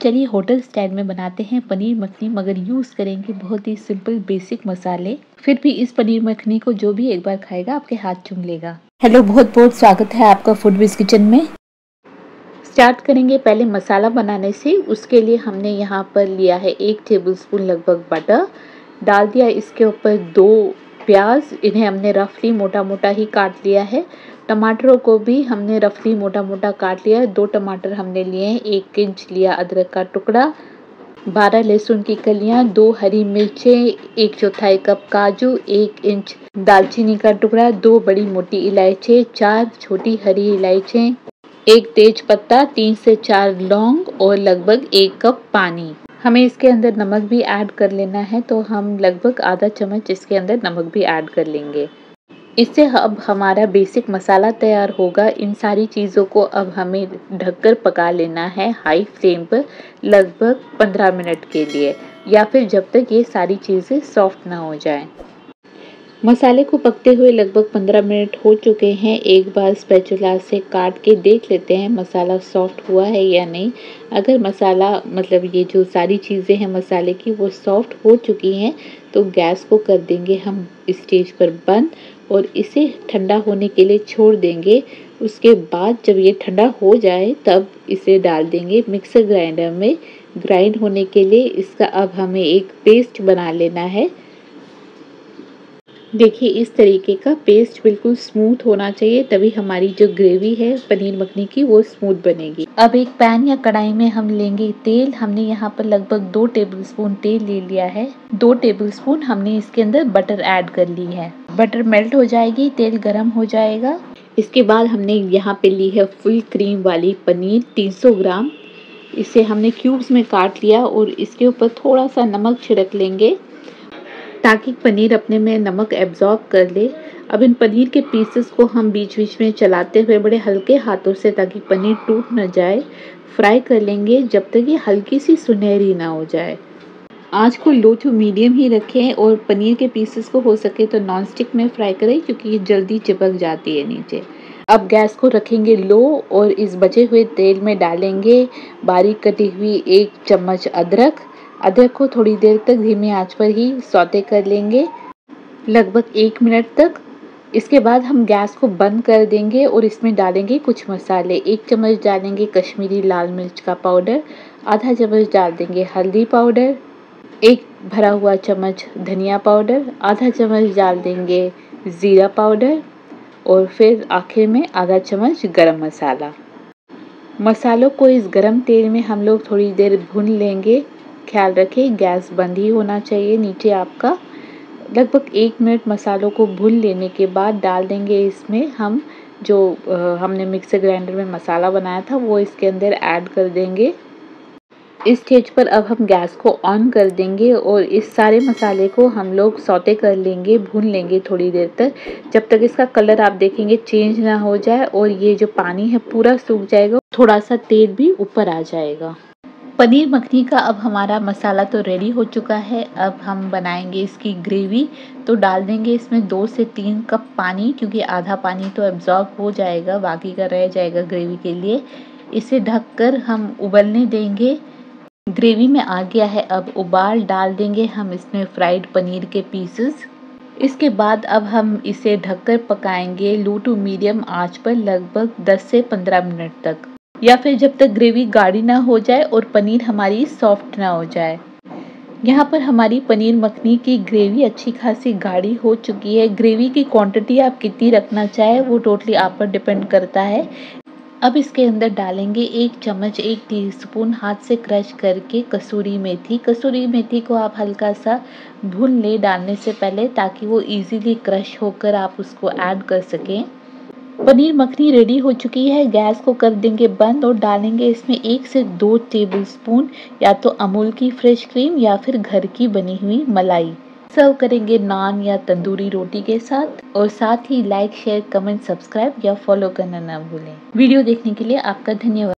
चलिए hotel style में बनाते हैं पनीर मखनी, मगर यूज़ करेंगे बहुत ही सिंपल बेसिक मसाले। फिर भी इस पनीर मखनी को जो भी एक बार खाएगा आपके हाथ चूम लेगा। हेलो, बहुत बहुत स्वागत है आपका फूडविज किचन में। स्टार्ट करेंगे पहले मसाला बनाने से। उसके लिए हमने यहाँ पर लिया है 1 टेबलस्पून लगभग बटर, डाल दिया इसके ऊपर 2 प्याज, इन्हें हमने रफली मोटा मोटा ही काट लिया है। टमाटरों को भी हमने रफली मोटा मोटा काट लिया है। 2 टमाटर हमने लिए हैं, 1 इंच लिया अदरक का टुकड़ा, 12 लहसुन की कलियां, 2 हरी मिर्चें, 1/4 कप काजू, 1 इंच दालचीनी का टुकड़ा, 2 बड़ी मोटी इलायची, 4 छोटी हरी इलायची, 1 तेज पत्ता, 3 से 4 लौंग और लगभग 1 कप पानी। हमें इसके अंदर नमक भी ऐड कर लेना है, तो हम लगभग आधा चम्मच इसके अंदर नमक भी ऐड कर लेंगे। इससे अब हमारा बेसिक मसाला तैयार होगा। इन सारी चीज़ों को अब हमें ढककर पका लेना है हाई फ्लेम पर लगभग 15 मिनट के लिए, या फिर जब तक ये सारी चीज़ें सॉफ्ट ना हो जाएं। मसाले को पकते हुए लगभग 15 मिनट हो चुके हैं। एक बार स्पैचुला से काट के देख लेते हैं मसाला सॉफ्ट हुआ है या नहीं। अगर मसाला ये जो सारी चीज़ें हैं मसाले की वो सॉफ्ट हो चुकी हैं, तो गैस को कर देंगे हम इस स्टेज पर बंद और इसे ठंडा होने के लिए छोड़ देंगे। उसके बाद जब ये ठंडा हो जाए तब इसे डाल देंगे मिक्सर ग्राइंडर में ग्राइंड होने के लिए। इसका अब हमें एक पेस्ट बना लेना है। देखिए, इस तरीके का पेस्ट बिल्कुल स्मूथ होना चाहिए, तभी हमारी जो ग्रेवी है पनीर मखनी की वो स्मूथ बनेगी। अब एक पैन या कढ़ाई में हम लेंगे तेल। हमने यहाँ पर लगभग 2 टेबलस्पून तेल ले लिया है। 2 टेबलस्पून हमने इसके अंदर बटर ऐड कर ली है। बटर मेल्ट हो जाएगी, तेल गर्म हो जाएगा। इसके बाद हमने यहाँ पे ली है फुल क्रीम वाली पनीर 300 ग्राम। इसे हमने क्यूब्स में काट लिया और इसके ऊपर थोड़ा सा नमक छिड़क लेंगे ताकि पनीर अपने में नमक एब्जॉर्ब कर ले। अब इन पनीर के पीसेस को हम बीच बीच में चलाते हुए बड़े हल्के हाथों से, ताकि पनीर टूट न जाए, फ्राई कर लेंगे जब तक ये हल्की सी सुनहरी ना हो जाए। आंच को लो टू मीडियम ही रखें और पनीर के पीसेस को हो सके तो नॉन स्टिक में फ्राई करें, क्योंकि ये जल्दी चिपक जाती है नीचे। अब गैस को रखेंगे लो और इस बचे हुए तेल में डालेंगे बारीक कटी हुई 1 चम्मच अदरक। अदरक को थोड़ी देर तक धीमी आंच पर ही सौते कर लेंगे, लगभग 1 मिनट तक। इसके बाद हम गैस को बंद कर देंगे और इसमें डालेंगे कुछ मसाले। 1 चम्मच डालेंगे कश्मीरी लाल मिर्च का पाउडर, आधा चम्मच डाल देंगे हल्दी पाउडर, 1 भरा हुआ चम्मच धनिया पाउडर, आधा चम्मच डाल देंगे ज़ीरा पाउडर और फिर आखिर में आधा चम्मच गरम मसाला। मसालों को इस गरम तेल में हम लोग थोड़ी देर भून लेंगे। ख्याल रखें गैस बंद ही होना चाहिए नीचे आपका। लगभग 1 मिनट मसालों को भून लेने के बाद डाल देंगे इसमें हम जो हमने मिक्सर ग्राइंडर में मसाला बनाया था वो इसके अंदर ऐड कर देंगे। इस स्टेज पर अब हम गैस को ऑन कर देंगे और इस सारे मसाले को हम लोग सौते कर लेंगे, भून लेंगे थोड़ी देर तक, जब तक इसका कलर आप देखेंगे चेंज ना हो जाए और ये जो पानी है पूरा सूख जाएगा, थोड़ा सा तेल भी ऊपर आ जाएगा। पनीर मखनी का अब हमारा मसाला तो रेडी हो चुका है। अब हम बनाएंगे इसकी ग्रेवी। तो डाल देंगे इसमें 2 से 3 कप पानी, क्योंकि आधा पानी तो एब्जॉर्ब हो जाएगा, बाकी का रह जाएगा ग्रेवी के लिए। इसे ढककर हम उबलने देंगे। ग्रेवी में आ गया है अब उबाल, डाल देंगे हम इसमें फ्राइड पनीर के पीसेस। इसके बाद अब हम इसे ढककर पकाएंगे लो टू मीडियम आंच पर लगभग 10 से 15 मिनट तक, या फिर जब तक ग्रेवी गाढ़ी ना हो जाए और पनीर हमारी सॉफ्ट ना हो जाए। यहाँ पर हमारी पनीर मखनी की ग्रेवी अच्छी खासी गाढ़ी हो चुकी है। ग्रेवी की क्वांटिटी आप कितनी रखना चाहे वो टोटली आप पर डिपेंड करता है। अब इसके अंदर डालेंगे 1 चम्मच 1 टीस्पून हाथ से क्रश करके कसूरी मेथी। कसूरी मेथी को आप हल्का सा भून ले डालने से पहले, ताकि वो इजीली क्रश होकर आप उसको ऐड कर सकें। पनीर मखनी रेडी हो चुकी है। गैस को कर देंगे बंद और डालेंगे इसमें 1 से 2 टेबलस्पून या तो अमूल की फ्रेश क्रीम या फिर घर की बनी हुई मलाई। सर्व करेंगे नान या तंदूरी रोटी के साथ। और साथ ही लाइक शेयर कमेंट सब्सक्राइब या फॉलो करना ना भूलें। वीडियो देखने के लिए आपका धन्यवाद।